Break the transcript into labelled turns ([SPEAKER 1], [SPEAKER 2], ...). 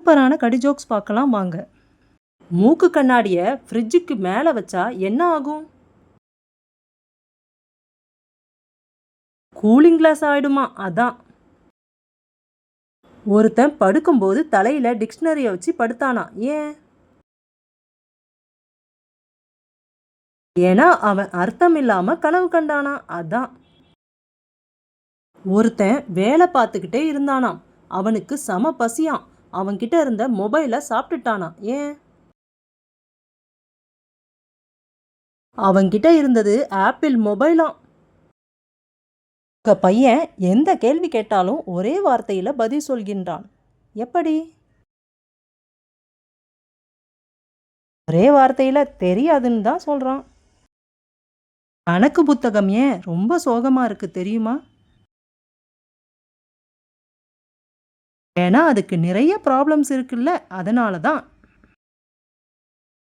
[SPEAKER 1] சூப்பரான கடி ஜோக்ஸ் பார்க்கலாம் வாங்க. மூக்கு கண்ணாடிய ஃப்ரிட்ஜுக்கு மேல வச்சா என்ன ஆகும்? கூலிங் கிளாஸ் ஆயிடுமா அதான். ஒருத்தன் படுக்கும்போது தலையில டிக்ஷனரிய வச்சு படுத்தானா, ஏன்? ஏன்னா அவன் அர்த்தம் இல்லாம கனவு கண்டானா அதான். ஒருத்தன் வேலை பார்த்துக்கிட்டே இருந்தானாம். அவனுக்கு செம பசியாம். அவன்கிட்ட இருந்த மொபைலை சாப்பிட்டுட்டானா, ஏன்? அவன்கிட்ட இருந்தது ஆப்பிள் மொபைலாம். உங்க பையன் எந்த கேள்வி கேட்டாலும் ஒரே வார்த்தையில பதில் சொல்கின்றான், எப்படி? ஒரே வார்த்தையில தெரியாதுன்னு தான் சொல்றான். கணக்கு புத்தகம் ஏன் ரொம்ப சோகமா இருக்கு தெரியுமா? ஏன்னா அதுக்கு நிறைய ப்ராப்ளம்ஸ் இருக்குல்ல, அதனால தான்.